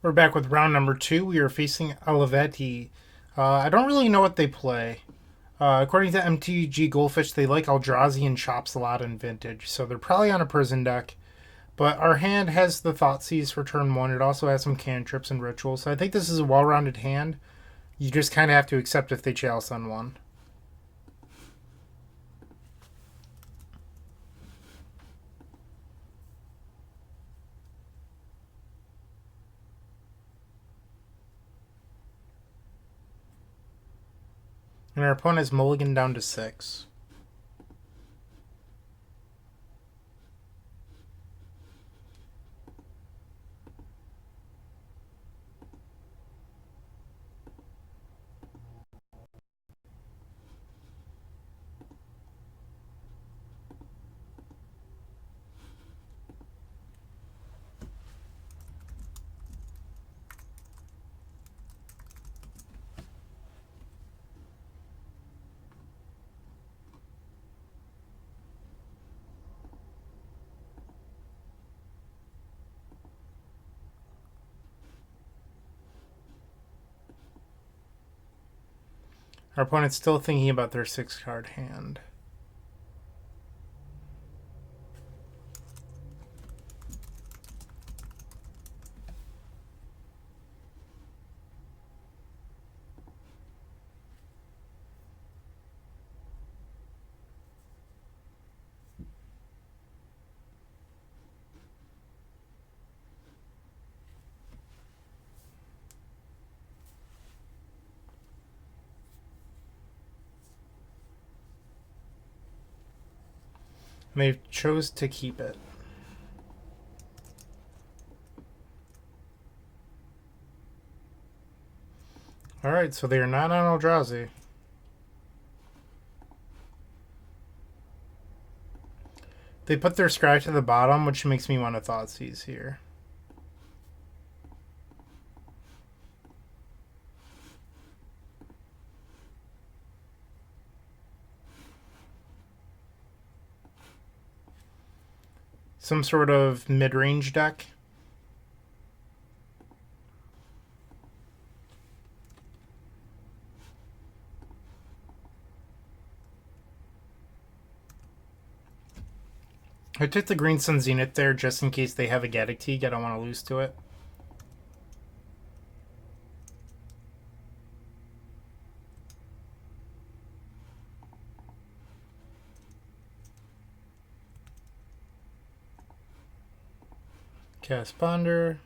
We're back with round number two. We are facing Olivetti. I don't really know what they play. According to MTG Goldfish, they like Eldrazi and Chops a lot in Vintage, so they're probably on a prison deck. But our hand has the Thoughtseize for turn one. It also has some cantrips and rituals, so I think this is a well-rounded hand. You just kind of have to accept if they chalice on one. And our opponent is mulligan down to 6. Our opponent's still thinking about their 6-card hand. And they chose to keep it. Alright, so they are not on Eldrazi. They put their scry to the bottom, which makes me want to Thoughtseize here. Some sort of mid-range deck. I took the Green Sun Zenith there just in case they have a Gaddock. I don't want to lose to it. Cast Ponder.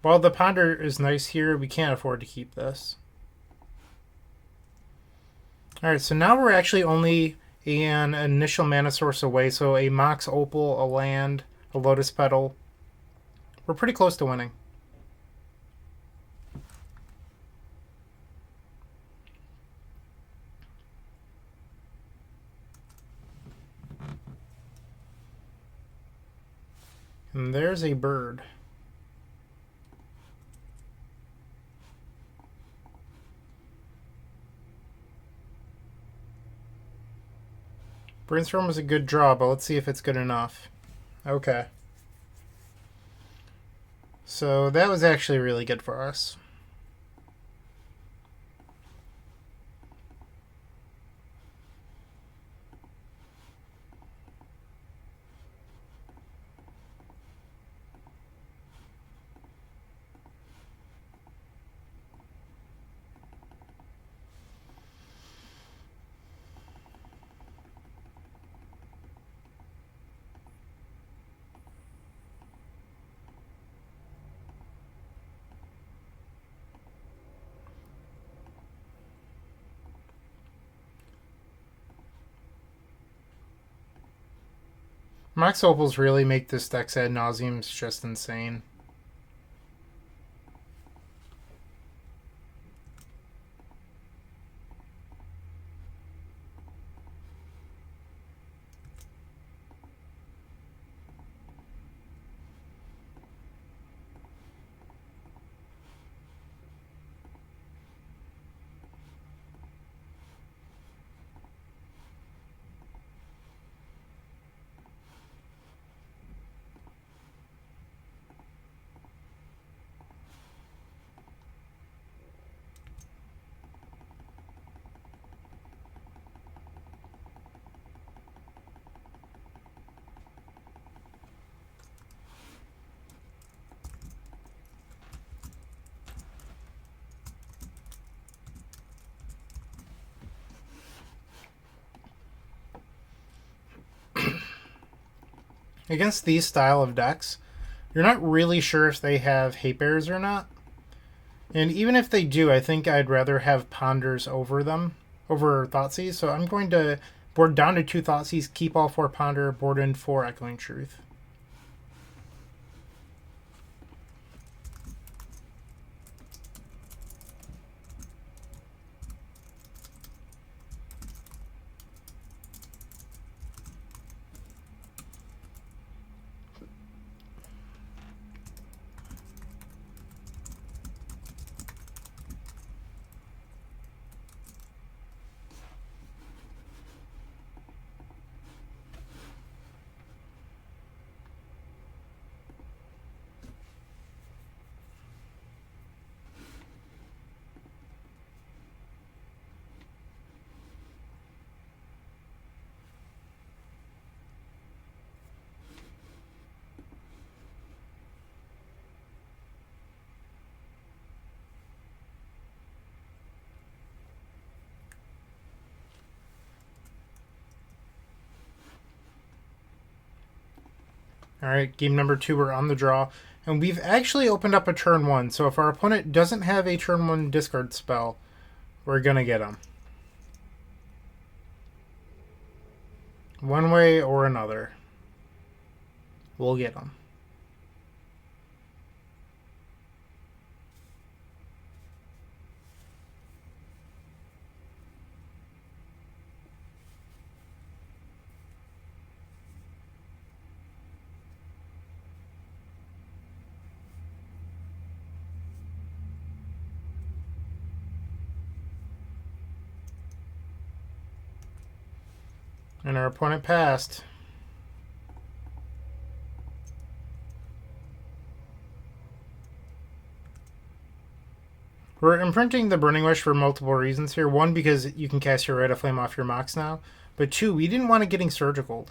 While the Ponder is nice here, we can't afford to keep this. Alright, so now we're actually only an initial mana source away, so a Mox Opal, a land, a Lotus Petal. We're pretty close to winning. And there's a bird. Brainstorm was a good draw, but let's see if it's good enough. Okay. So that was actually really good for us. Mox Opals really make this deck's ad nauseum just insane. Against these style of decks, you're not really sure if they have hate bears or not. And even if they do, I think I'd rather have ponders over them, over Thoughtseize. So I'm going to board down to 2 Thoughtseize, keep all 4 ponder, board in 4 Echoing Truth. Alright, game number 2, we're on the draw. And we've actually opened up a turn 1, so if our opponent doesn't have a turn 1 discard spell, we're going to get him. One way or another. We'll get him. And our opponent passed. We're imprinting the Burning Wish for multiple reasons here. One, because you can cast your Rite of Flame off your Mox now. But two, we didn't want it getting Surgicaled.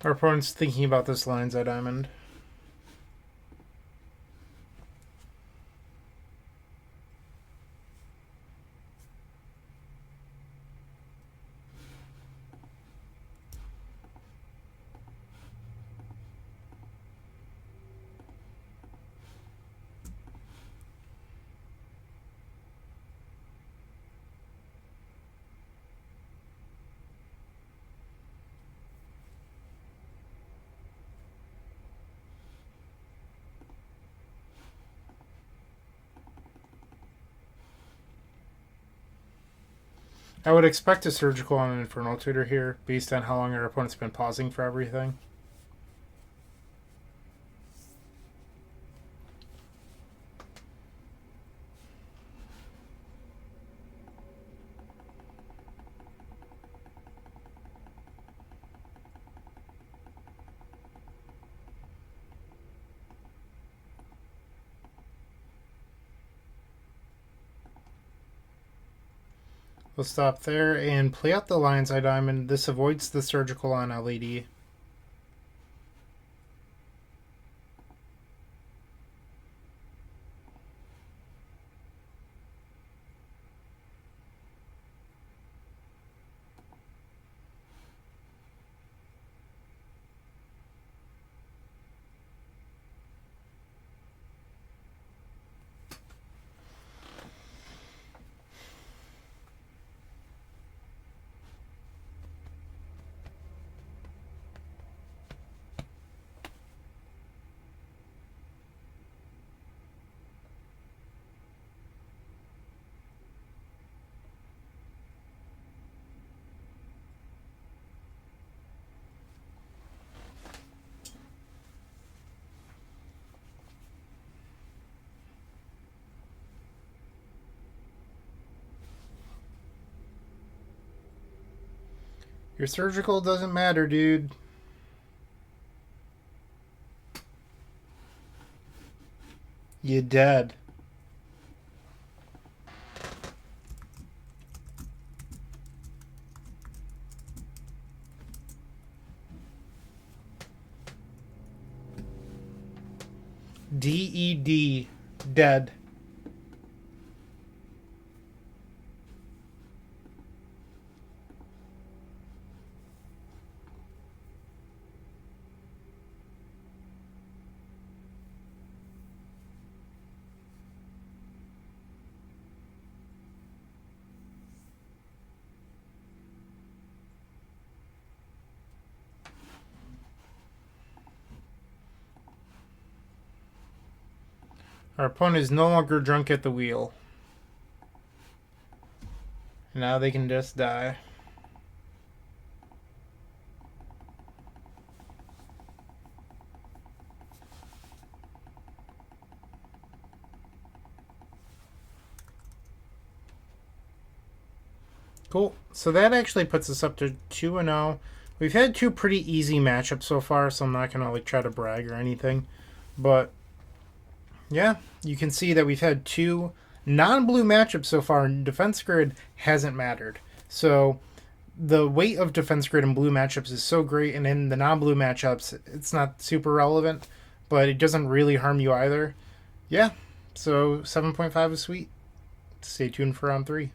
Our opponent's thinking about this Lion's Eye Diamond. I would expect a Surgical on an Infernal Tutor here, based on how long our opponent's been pausing for everything. We'll stop there and play out the Lion's Eye Diamond. This avoids the Surgical on LED. Your surgical doesn't matter, dude. You dead. DED. Dead. Our opponent is no longer drunk at the wheel. Now they can just die. Cool. So that actually puts us up to 2-0. We've had two pretty easy matchups so far, so I'm not going to like try to brag or anything. But yeah, you can see that we've had two non-blue matchups so far, and defense grid hasn't mattered. So the weight of defense grid in blue matchups is so great, and in the non-blue matchups, it's not super relevant, but it doesn't really harm you either. Yeah, so 7.5 is sweet. Stay tuned for round 3.